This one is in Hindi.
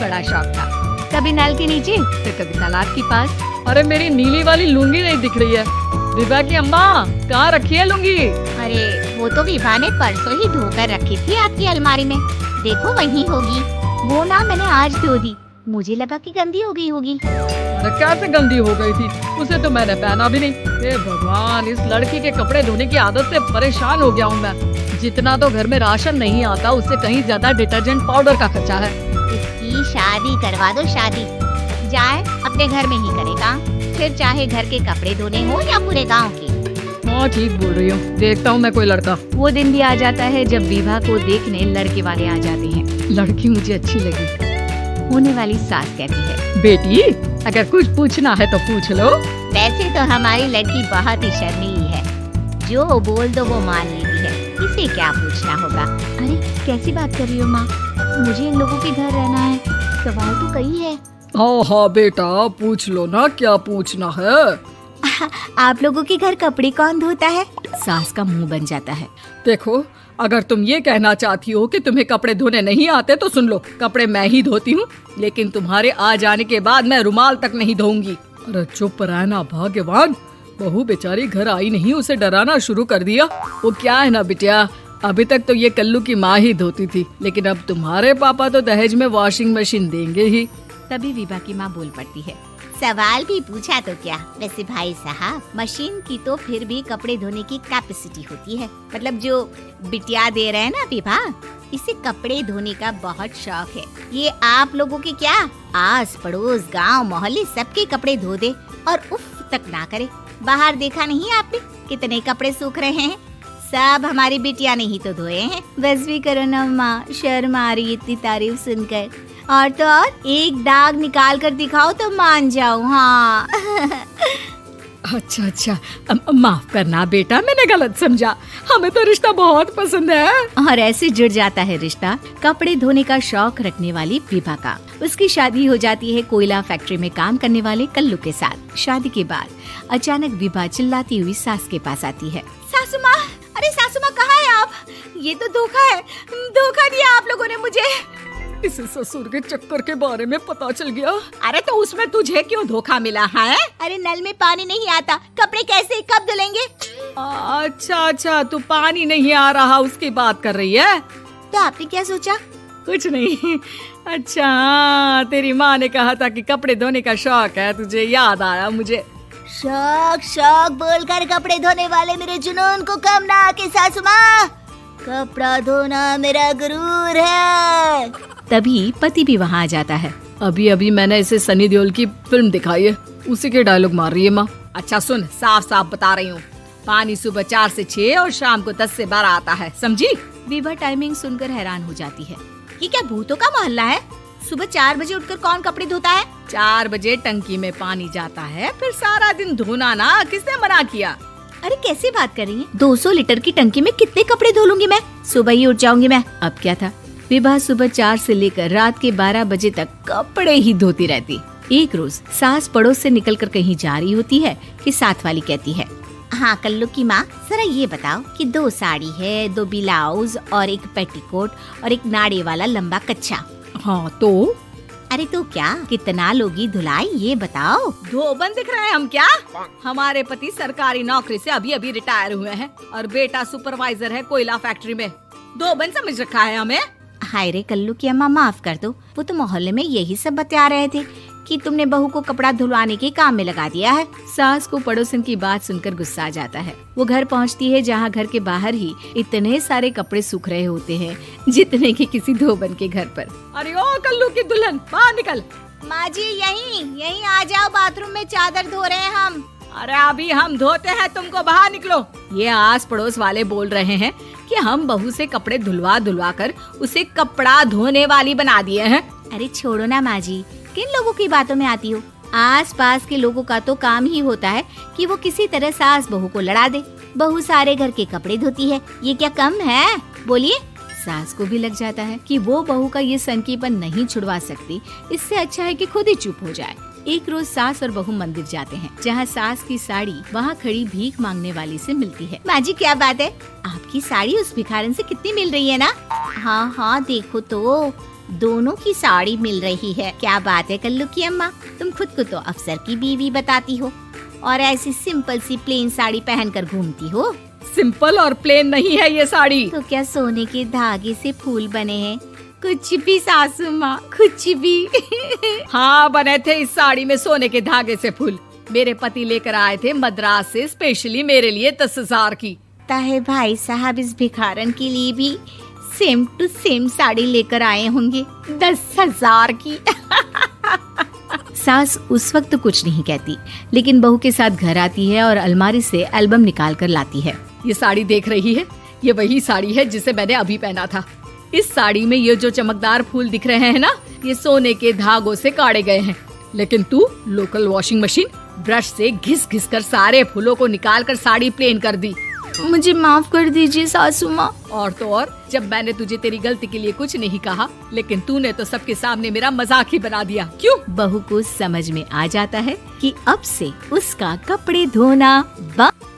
बड़ा शौक था, कभी नल के नीचे तो कभी तालाब के पास। अरे मेरी नीली वाली लुंगी नहीं दिख रही है। विभा की अम्मा, कहाँ रखी है लुंगी? अरे वो तो विभा ने परसों ही धोकर रखी थी आपकी अलमारी में, देखो वहीं होगी। वो ना मैंने आज धो दी, मुझे लगा कि गंदी हो गई होगी। अरे कैसे गंदी हो गई थी, उसे तो मैंने पहना भी नहीं। हे भगवान, इस लड़की के कपड़े धोने की आदत से परेशान हो गया हूँ मैं। जितना तो घर में राशन नहीं आता, उससे कहीं ज्यादा डिटर्जेंट पाउडर का खर्चा है। इसकी शादी करवा दो, शादी जाए अपने घर में ही करेगा, फिर चाहे घर के कपड़े धोने हो या पूरे गांव के। हाँ ठीक बोल रही हूँ, देखता हूँ मैं कोई लड़का। वो दिन भी आ जाता है जब विभा को देखने लड़के वाले आ जाते हैं। लड़की मुझे अच्छी लगी। होने वाली सास कहती है, बेटी अगर कुछ पूछना है तो पूछ लो। वैसे तो हमारी लड़की बहुत ही शर्मीली है, जो बोल दो वो मान लेती है, इसे क्या पूछना होगा। अरे कैसी बात कर रही हो माँ, मुझे इन लोगों के घर रहना है, सवाल तो कई है। हाँ बेटा, पूछ लो ना, क्या पूछना है। आप लोगों के घर कपड़े कौन धोता है? सास का मुंह बन जाता है। देखो, अगर तुम ये कहना चाहती हो कि तुम्हें कपड़े धोने नहीं आते तो सुन लो, कपड़े मैं ही धोती हूँ, लेकिन तुम्हारे आ जाने के बाद मैं रुमाल तक नहीं धोऊंगी। अरे चुप रहना भाग्यवान, बहू बेचारी घर आई नहीं, उसे डराना शुरू कर दिया। वो क्या है ना बिटिया, अभी तक तो ये कल्लू की माँ ही धोती थी, लेकिन अब तुम्हारे पापा तो दहेज में वॉशिंग मशीन देंगे ही। तभी विभा की माँ बोल पड़ती है, सवाल भी पूछा तो क्या। वैसे भाई साहब, मशीन की तो फिर भी कपड़े धोने की कैपेसिटी होती है, मतलब जो बिटिया दे रहे हैं ना विभा, इसे कपड़े धोने का बहुत शौक है। ये आप लोगों के क्या, आस पड़ोस गांव मोहल्ले सबके कपड़े धो दे और उफ तक ना करे। बाहर देखा नहीं आपने कितने कपड़े सूख रहे हैं, सब हमारी बिटिया ने ही तो धोए हैं। बस भी करो ना माँ, शर्म आ रही इतनी तारीफ सुनकर। और तो और एक दाग निकाल कर दिखाओ तो मान जाओ। हाँ अच्छा, माफ करना बेटा, मैंने गलत समझा, हमें तो रिश्ता बहुत पसंद है। और ऐसे जुड़ जाता है रिश्ता कपड़े धोने का शौक रखने वाली विभा का। उसकी शादी हो जाती है कोयला फैक्ट्री में काम करने वाले कल्लू के साथ। शादी के बाद अचानक विभा चिल्लाती हुई सास के पास आती है, सासू माँ, अरे सासू माँ कहाँ है आप? ये तो धोखा है, धोखा दिया आप लोगों ने मुझे। इसे ससुर के चक्कर के बारे में पता चल गया। अरे तो उसमें तुझे क्यों धोखा मिला है? अरे नल में पानी नहीं आता, कपड़े कैसे कब धुलेंगे? अच्छा, तू पानी नहीं आ रहा उसकी बात कर रही है। तो आपने क्या सोचा? कुछ नहीं। अच्छा, तेरी माँ ने कहा था कि कपड़े धोने का शौक है तुझे, याद आया मुझे। शौक बोलकर कपड़े धोने वाले मेरे जुनून को कम ना आके सासू माँ, कपड़ा धोना मेरा गुरूर है। तभी पति भी वहाँ आ जाता है। अभी मैंने इसे सनी देओल की फिल्म दिखाई है, उसी के डायलॉग मार रही है माँ। अच्छा सुन, साफ साफ बता रही हूँ, पानी सुबह 4 से 6 और शाम को 10 से 12 आता है, समझी? विभा टाइमिंग सुनकर हैरान हो जाती है। ये क्या भूतों का मोहल्ला है? सुबह 4 बजे उठकर कौन कपड़े धोता है? 4 बजे टंकी में पानी जाता है, फिर सारा दिन धोना ना, किसने मना किया? अरे कैसी बात कर रही है, 200 लीटर की टंकी में कितने कपड़े धो लूंगी मैं, सुबह ही उठ जाऊंगी मैं। अब क्या था, विभा सुबह 4 से लेकर रात के 12 बजे तक कपड़े ही धोती रहती। एक रोज सास पड़ोस से निकलकर कहीं जा रही होती है कि साथ वाली कहती है, हाँ कल्लू की माँ, जरा ये बताओ कि 2 साड़ी है, 2 ब्लाउज और एक पेटीकोट और एक नाड़े वाला लंबा कच्छा। हाँ तो? अरे तो क्या, कितना लोगी धुलाई ये बताओ। धोबन दिख रहे हैं हम क्या? हमारे पति सरकारी नौकरी से अभी रिटायर हुए हैं और बेटा सुपरवाइजर है कोयला फैक्ट्री में। धोबन समझ रखा है हमें? हाय रे कल्लू की अम्मा, माफ कर दो, वो तो मोहल्ले में यही सब बता रहे थे कि तुमने बहू को कपड़ा धुलवाने के काम में लगा दिया है। सास को पड़ोसन की बात सुनकर गुस्सा आ जाता है। वो घर पहुंचती है जहां घर के बाहर ही इतने सारे कपड़े सूख रहे होते हैं जितने कि किसी धोबन के घर पर। अरे ओ कल्लू की दुल्हन, बाहर निकल। माँ जी यहीं आ जाओ, बाथरूम में चादर धो रहे हैं हम। अरे अभी हम धोते हैं, तुमको बाहर निकलो। ये आस पड़ोस वाले बोल रहे हैं कि हम बहू से कपड़े धुलवा कर उसे कपड़ा धोने वाली बना दिए हैं। अरे छोड़ो ना माँ जी, किन लोगों की बातों में आती हो? आस पास के लोगों का तो काम ही होता है कि वो किसी तरह सास बहू को लड़ा दे। बहू सारे घर के कपड़े धोती है, ये क्या कम है? बोलिए। सास को भी लग जाता है कि वो बहू का ये संकीपन नहीं छुड़वा सकती, इससे अच्छा है कि खुद ही चुप हो जाए। एक रोज सास और बहू मंदिर जाते हैं, जहाँ सास की साड़ी वहाँ खड़ी भीख मांगने वाली से मिलती है। माँ जी क्या बात है, आपकी साड़ी उस भिखारन से कितनी मिल रही है ना? हाँ देखो तो दोनों की साड़ी मिल रही है। क्या बात है कल्लू की अम्मा, तुम खुद को तो अफसर की बीवी बताती हो और ऐसी सिंपल सी प्लेन साड़ी पहनकर घूमती हो। सिंपल और प्लेन नहीं है ये साड़ी। तो क्या सोने के धागे से फूल बने हैं? कुछ भी सासू माँ, कुछ भी। हाँ, बने थे इस साड़ी में सोने के धागे से फूल। मेरे पति लेकर आए थे मद्रास से स्पेशली मेरे लिए 10,000 की। ताहे भाई साहब इस भिखारन के लिए भी सेम टू सेम साड़ी लेकर आए होंगे 10,000 की। सास उस वक्त तो कुछ नहीं कहती, लेकिन बहू के साथ घर आती है और अलमारी से एल्बम निकाल कर लाती है। ये साड़ी देख रही है, ये वही साड़ी है जिसे मैंने अभी पहना था। इस साड़ी में ये जो चमकदार फूल दिख रहे हैं ना, ये सोने के धागों से काढ़े गए हैं। लेकिन तू लोकल वॉशिंग मशीन ब्रश से घिस घिस कर सारे फूलों को निकाल कर साड़ी प्लेन कर दी। मुझे माफ कर दीजिए सासू माँ। और तो और, जब मैंने तुझे तेरी गलती के लिए कुछ नहीं कहा, लेकिन तूने तो सबके सामने मेरा मजाक ही बना दिया। क्यों? बहू को समझ में आ जाता है कि अब से उसका कपड़े धोना बंद।